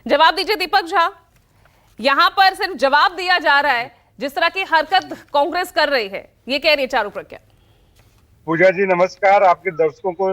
जवाब दीजिए दीपक झा। यहां पर सिर्फ जवाब दिया जा रहा है, जिस तरह की हरकत कांग्रेस कर रही है, ये कह रही है चारू प्रज्ञा। पूजा जी नमस्कार, आपके दर्शकों को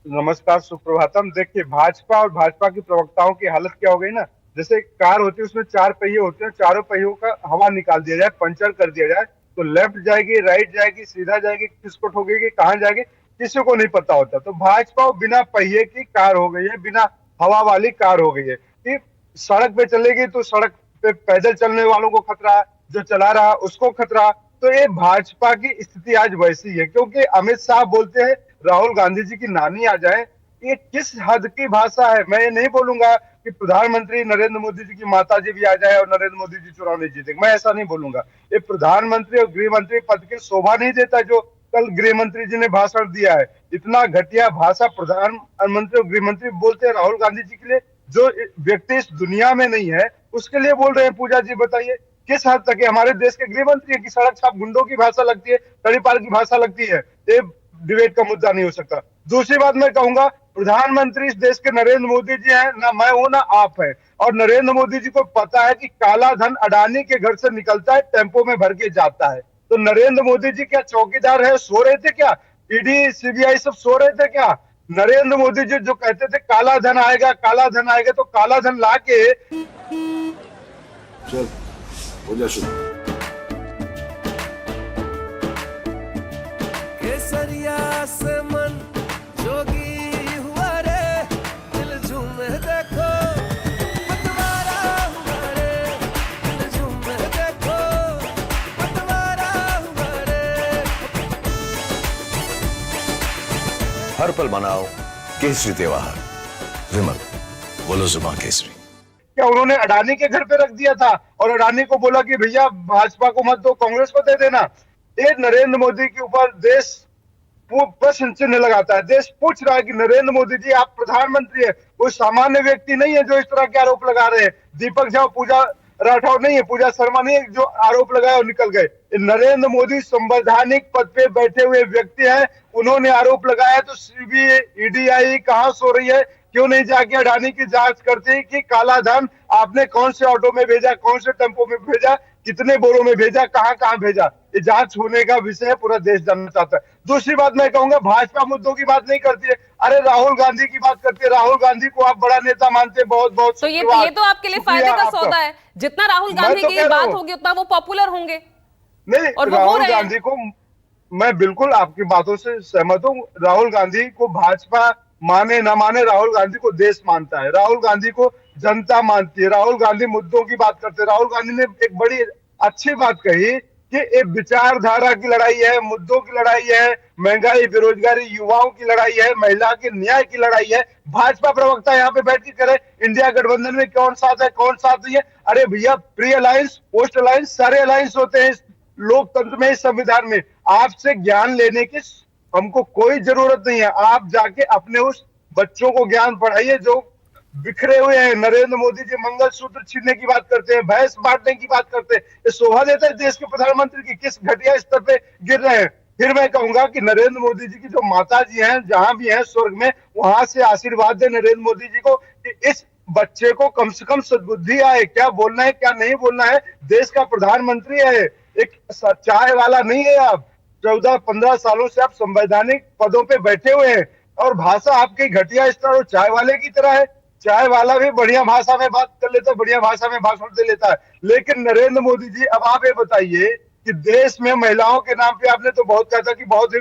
नमस्कार, सुप्रभातम। देखिए, भाजपा और भाजपा की प्रवक्ताओं की हालत क्या हो गई ना, जैसे कार होती है उसमें 4 पहिए होते हैं, चारों पहियों का हवा निकाल दिया जाए, पंचर कर दिया जाए तो लेफ्ट जाएगी, राइट जाएगी, सीधा जाएगी, किसको ठोकेगी, कहाँ जाएगी, किसी को नहीं पता होता। तो भाजपा बिना पहिए की कार हो गई है, बिना हवा वाली कार हो गई है कि सड़क पे चलेगी तो सड़क पे पैदल चलने वालों को खतरा, जो चला रहा उसको खतरा। तो ये भाजपा की स्थिति आज वैसी है, क्योंकि अमित शाह बोलते हैं राहुल गांधी जी की नानी आ जाए। ये किस हद की भाषा है। मैं ये नहीं बोलूंगा कि प्रधानमंत्री नरेंद्र मोदी जी की माता जी भी आ जाए और नरेंद्र मोदी जी चुनाव नहीं जीते, मैं ऐसा नहीं बोलूंगा। ये प्रधानमंत्री और गृह मंत्री पद की शोभा नहीं देता जो कल गृह मंत्री जी ने भाषण दिया है। इतना घटिया भाषा प्रधानमंत्री और गृह मंत्री बोलते हैं राहुल गांधी जी के लिए, जो व्यक्ति इस दुनिया में नहीं है उसके लिए बोल रहे हैं। पूजा जी बताइए किस हद तक है। हमारे देश के गृह मंत्री है कि सड़क छाप गुंडों की भाषा लगती है, तड़ीपार की भाषा लगती है, ये डिबेट का मुद्दा नहीं हो सकता। दूसरी बात मैं कहूंगा, प्रधानमंत्री इस देश के नरेंद्र मोदी जी हैं, ना मैं हूं ना आप है। और नरेंद्र मोदी जी को पता है कि काला धन अडानी के घर से निकलता है, टेम्पो में भर के जाता है। तो नरेंद्र मोदी जी क्या चौकीदार है, सो रहे थे क्या? ईडी सीबीआई सब सो रहे थे क्या? नरेंद्र मोदी जी जो कहते थे काला धन आएगा, काला धन आएगा, तो काला धन लाके चल हो जा शुरू। केसरिया से मन जोगी हुआ रे, दिल झूमे देखो पतवारा हुआ रे, दिल झूमे देखो पतवारा हुआ रे। हर पल मनाओ केसरी त्योहार। विमल बोलो जुबान केसरी। क्या उन्होंने अडानी के घर पे रख दिया था और अडानी को बोला कि भैया भाजपा को मत दो, कांग्रेस को दे देना? ये नरेंद्र मोदी के ऊपर देश प्रश्न चिन्ह लगाता है। देश पूछ रहा है कि नरेंद्र मोदी जी आप प्रधानमंत्री है, कोई सामान्य व्यक्ति नहीं है जो इस तरह के आरोप लगा रहे हैं। दीपक झा पूजा राठौर नहीं है, पूजा शर्मा नहीं है जो आरोप लगाए और निकल गए। नरेंद्र मोदी संवैधानिक पद पे बैठे हुए व्यक्ति हैं, उन्होंने आरोप लगाया तो सीबीआई ईडी कहां सो रही है? क्यों नहीं जाके अडानी की जांच करती कि काला धन आपने कौन से ऑटो में भेजा, कौन से टेम्पो में भेजा, कितने बोरों में भेजा, कहां कहां भेजा? ये जांच होने का विषय है, पूरा देश जानना चाहता है। दूसरी बात मैं कहूंगा, भाजपा मुद्दों की बात नहीं करती है, अरे राहुल गांधी की बात करती है। राहुल गांधी को आप बड़ा नेता मानते हैं, बहुत बहुत तो ये तो आपके लिए फायदे का सौदा है। जितना राहुल गांधी की बात होगी उतना वो पॉपुलर होंगे। नहीं, और राहुल गांधी को मैं बिल्कुल आपकी बातों से सहमत हूँ। राहुल गांधी को भाजपा माने ना माने, राहुल गांधी को देश मानता है, राहुल गांधी को जनता मानती है, राहुल गांधी मुद्दों की बात करते हैं। राहुल गांधी ने एक बड़ी अच्छी बात कही कि एक विचारधारा की लड़ाई है, मुद्दों की लड़ाई है, महंगाई, बेरोजगारी, युवाओं की लड़ाई है, महिला के न्याय की लड़ाई है। भाजपा प्रवक्ता यहाँ पे बैठ के करे इंडिया गठबंधन में कौन साथ है, कौन साथ नहीं है? अरे भैया, प्री अलायंस, पोस्ट अलायंस, सारे अलायंस होते हैं इस लोकतंत्र में, इस संविधान में। आपसे ज्ञान लेने की हमको कोई जरूरत नहीं है। आप जाके अपने उस बच्चों को ज्ञान पढ़ाइए जो बिखरे हुए हैं। नरेंद्र मोदी जी मंगलसूत्र छीनने की बात करते हैं, भैंस बांटने की बात करते हैं। ये शोभा देता है देश के प्रधानमंत्री की? किस घटिया स्तर पे गिर रहे हैं। फिर मैं कहूंगा कि नरेंद्र मोदी जी की जो माता जी हैं, जहां भी हैं स्वर्ग में, वहां से आशीर्वाद दे नरेंद्र मोदी जी को कि इस बच्चे को कम से कम सद्बुद्धि आए, क्या बोलना है क्या नहीं बोलना है। देश का प्रधानमंत्री है, एक चाय वाला नहीं है। आप 14-15 सालों से आप संवैधानिक पदों पे बैठे हुए हैं और भाषा आपकी घटिया स्तर और चाय वाले की तरह है। चाय वाला भी बढ़िया भाषा में बात कर लेता है, बढ़िया भाषा में भाषण दे लेता है, लेकिन नरेंद्र मोदी जी, अब आप ये बताइए कि देश में महिलाओं के नाम पे आपने तो बहुत कहा था कि बहुत ही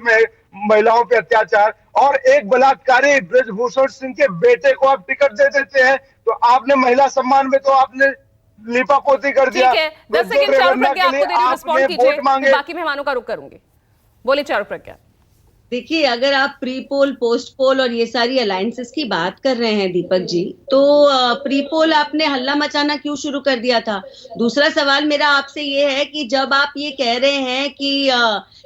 महिलाओं पे अत्याचार, और एक बलात्कारी ब्रजभूषण सिंह के बेटे को आप टिकट दे देते हैं, तो आपने महिला सम्मान में तो आपने लिपापोती कर दिया। ठीक है, 10 सेकंड चारू प्रज्ञा आपको दे रही हूं, रिस्पॉन्ड कीजिए, बाकी मेहमानों का रुख करूंगी। बोले चारू प्रज्ञा। देखिए, अगर आप प्री पोल, पोस्ट पोल और ये सारी अलायंसेस की बात कर रहे हैं दीपक जी, तो प्री पोल आपने हल्ला मचाना क्यों शुरू कर दिया था? दूसरा सवाल मेरा आपसे ये है कि जब आप ये कह रहे हैं कि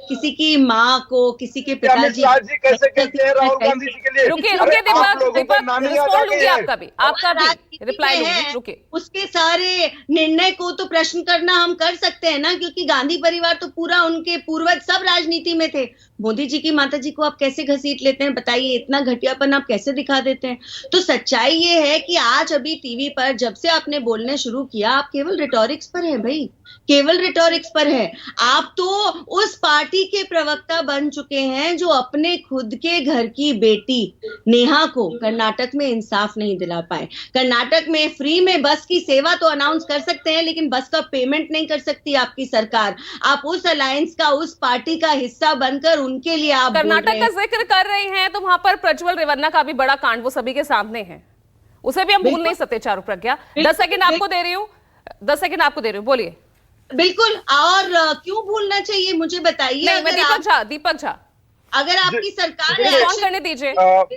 किसी की माँ को, किसी के पिताजी कैसे कहते हैं राहुल गांधी जी के लिए? रुकिए दीपक, रिस्पॉन्ड लूंगी आपका भी रिप्लाई लूंगी, रुकिए। उसके सारे निर्णय को तो प्रश्न करना हम कर सकते हैं ना, क्योंकि गांधी परिवार तो पूरा, उनके पूर्वज सब राजनीति में थे, मोदी जी की माता जी को आप कैसे घसीट लेते हैं, बताइए, इतना घटियापन आप कैसे दिखा देते हैं। तो सच्चाई ये है कि आज अभी टीवी पर जब से आपने बोलने शुरू किया, आप केवल रिटॉरिक्स पर है भाई, केवल रिटॉरिक्स पर है। आप तो उस पार्टी के प्रवक्ता बन चुके हैं जो अपने खुद के घर की बेटी नेहा को कर्नाटक में इंसाफ नहीं दिला पाए। कर्नाटक में फ्री में बस की सेवा तो अनाउंस कर सकते हैं, लेकिन बस का पेमेंट नहीं कर सकती आपकी सरकार। आप उस अलायंस का, उस पार्टी का हिस्सा बनकर उनके लिए आप कर्नाटक का जिक्र कर रहे हैं तो वहां पर प्रज्वल रेवन्ना का भी बड़ा कांड वो सभी के सामने है, उसे भी हम भूल नहीं सकते। चारू प्रज्ञा 10 सेकंड आपको दे रही हूँ, 10 सेकंड आपको दे रही हूँ, बोलिए। बिल्कुल, और क्यों भूलना चाहिए मुझे बताइए। नहीं, मैं दीपक झा अगर आपकी सरकार रिस्पॉन्ड करने दीजिए,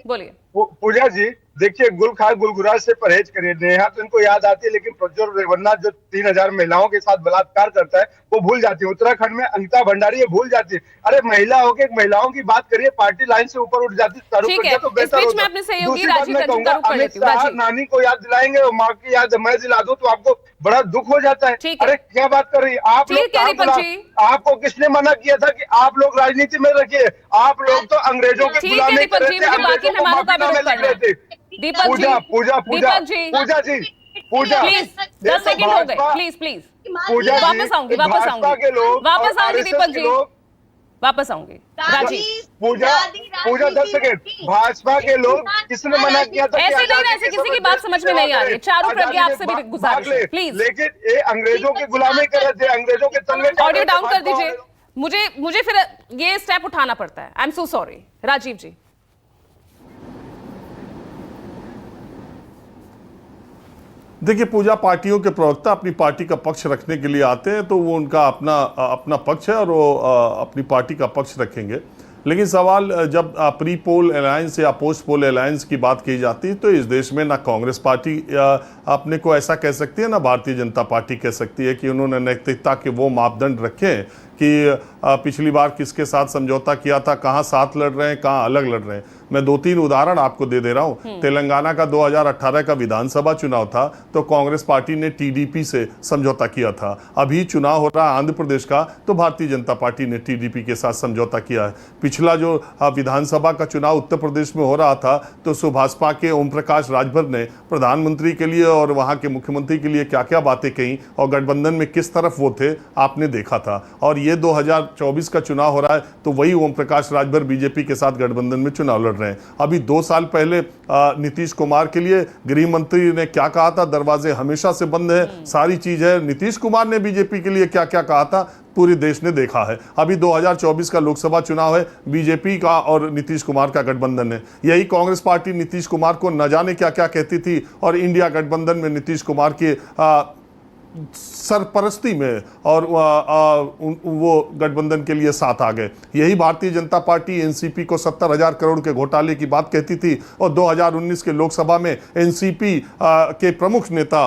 बोलिए। पूजा जी देखिए, गुलखार गुलगुरा से परहेज करिए। नेहा तो इनको याद आती है, लेकिन प्रज्वल रेवन्ना जो 3000 महिलाओं के साथ बलात्कार करता है वो भूल जाती है। उत्तराखंड में अनिता भंडारी ये भूल जाती है। अरे महिला होके महिलाओं की बात करिए, पार्टी लाइन से ऊपर उठ जाती है। ठीक है, तो बेहतर होता। अपने सहयोगी दूसरी बात राजीव मैं रंजन कहूंगा, का रुख कर अमित लेती हूँ। शाह राजीव। नानी को याद दिलाएंगे और माँ की याद मैं दिला दूं तो आपको बड़ा दुख हो जाता है। ठीक है। अरे क्या बात कर रही है आप लोग? ठीक है दीपक जी। आपको किसने मना किया था कि आप लोग राजनीति में रखिए? आप लोग तो अंग्रेजों के ठीक है गुलामी दीपक कर जी, रहे थे, मुझे बाकी अंग्रेजों को मेहमानों का भी माफिया में रुख लग करना रहे है। थे। दीपक जी, पूजा पूजा पूजा दीपक जी, पूजा जी पूजा प्लीज 10 सेकंड हो गए, प्लीज पूजा जी, वापस आऊंगी, वापस भाजपा आऊंगी, के लोग वापस और आऊंगी RSS दीपक के जी, लोग- वापस आऊंगी। राजीव, पूजा पूजा 10 सेकंड। भाजपा के लोग किसने मना किया था कि ऐसे नहीं ना, आजादी ऐसे के किसी की समय बात समझ में नहीं आ रही है। चारू आजादी प्रज्ञा में आपसे भी भाग गुजारिश है, ले। प्लीज। लेकिन ये अंग्रेजों की गुलामी कर रहे थे, अंग्रेजों के तंगे चल ऑडियो रहे थे डाउन कर भाजपा दीजिए, वाले। मुझे फिर ये स्टेप उठाना पड़ता है। I am so sorry. Rajiv ji, देखिए, पूजा, पार्टियों के प्रवक्ता अपनी पार्टी का पक्ष रखने के लिए आते हैं तो वो उनका अपना पक्ष है और वो अपनी पार्टी का पक्ष रखेंगे। लेकिन सवाल जब प्री पोल अलायंस या पोस्ट पोल अलायंस की बात की जाती है तो इस देश में ना कांग्रेस पार्टी अपने को ऐसा कह सकती है, ना भारतीय जनता पार्टी कह सकती है कि उन्होंने नैतिकता के वो मापदंड रखे हैं कि पिछली बार किसके साथ समझौता किया था, कहाँ साथ लड़ रहे हैं, कहाँ अलग लड़ रहे हैं। मैं 2-3 उदाहरण आपको दे रहा हूँ। तेलंगाना का 2018 का विधानसभा चुनाव था तो कांग्रेस पार्टी ने टीडीपी से समझौता किया था। अभी चुनाव हो रहा है आंध्र प्रदेश का तो भारतीय जनता पार्टी ने टीडीपी के साथ समझौता किया है। पिछला जो विधानसभा का चुनाव उत्तर प्रदेश में हो रहा था तो सुभाषपा के ओम प्रकाश राजभर ने प्रधानमंत्री के लिए और वहाँ के मुख्यमंत्री के लिए क्या क्या बातें कही और गठबंधन में किस तरफ वो थे आपने देखा था। और ये 2024 का चुनाव हो रहा है तो वही ओम प्रकाश राजभर बीजेपी के साथ गठबंधन में चुनाव लड़ रहे हैं। अभी 2 साल पहले नीतीश कुमार के लिए गृह मंत्री ने क्या कहा था, दरवाजे हमेशा से बंद है, सारी चीज है। नीतीश कुमार ने बीजेपी के लिए क्या क्या कहा था पूरे देश ने देखा है। अभी 2024 का लोकसभा चुनाव है, बीजेपी का और नीतीश कुमार का गठबंधन है। यही कांग्रेस पार्टी नीतीश कुमार को न जाने क्या क्या कहती थी और इंडिया गठबंधन में नीतीश कुमार के सरपरस्ती में और वो गठबंधन के लिए साथ आ गए। यही भारतीय जनता पार्टी एनसीपी को 70,000 करोड़ के घोटाले की बात कहती थी और 2019 के लोकसभा में एनसीपी के प्रमुख नेता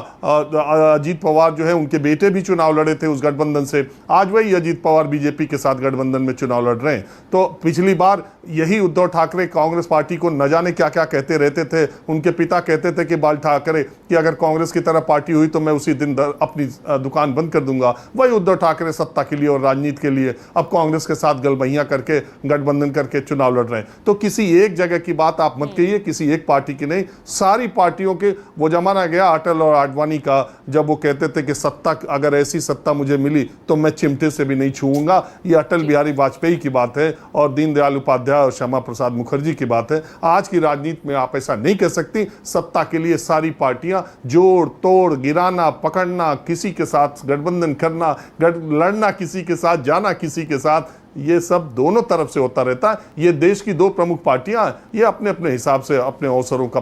अजीत पवार जो है उनके बेटे भी चुनाव लड़े थे उस गठबंधन से। आज वही अजीत पवार बीजेपी के साथ गठबंधन में चुनाव लड़ रहे हैं। तो पिछली बार यही उद्धव ठाकरे कांग्रेस पार्टी को न जाने क्या क्या कहते रहते थे। उनके पिता कहते थे कि बाल ठाकरे कि अगर कांग्रेस की तरह पार्टी हुई तो मैं उसी दिन अपनी दुकान बंद कर दूंगा। वही उद्धव ठाकरे सत्ता के लिए और राजनीति के लिए अब कांग्रेस के साथ गलबहियां करके गठबंधन करके चुनाव लड़ रहे हैं। तो किसी एक जगह की बात आप मत कहिए, किसी एक पार्टी की नहीं, सारी पार्टियों के। वो जमाना गया अटल और आडवाणी का जब वो कहते थे कि सत्ता, अगर ऐसी सत्ता मुझे मिली तो मैं चिमटे से भी नहीं छूऊंगा। ये अटल बिहारी वाजपेयी की बात है और दीनदयाल उपाध्याय और श्यामा प्रसाद मुखर्जी की बात है। आज की राजनीति में आप ऐसा नहीं कह सकती। सत्ता के लिए सारी पार्टियां जोड़ तोड़, गिराना, पकड़ना, किसी के साथ गठबंधन करना, लड़ना किसी के साथ, जाना किसी के साथ, ये सब दोनों तरफ से होता रहता है। ये देश की 2 प्रमुख पार्टियां ये अपने अपने हिसाब से अपने अवसरों का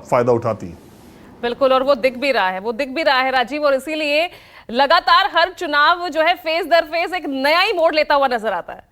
फायदा उठाती हैं। बिल्कुल, और वो दिख भी रहा है, राजीव। और इसीलिए लगातार हर चुनाव जो है फेस दर फेस एक नया ही मोड़ लेता हुआ नजर आता है।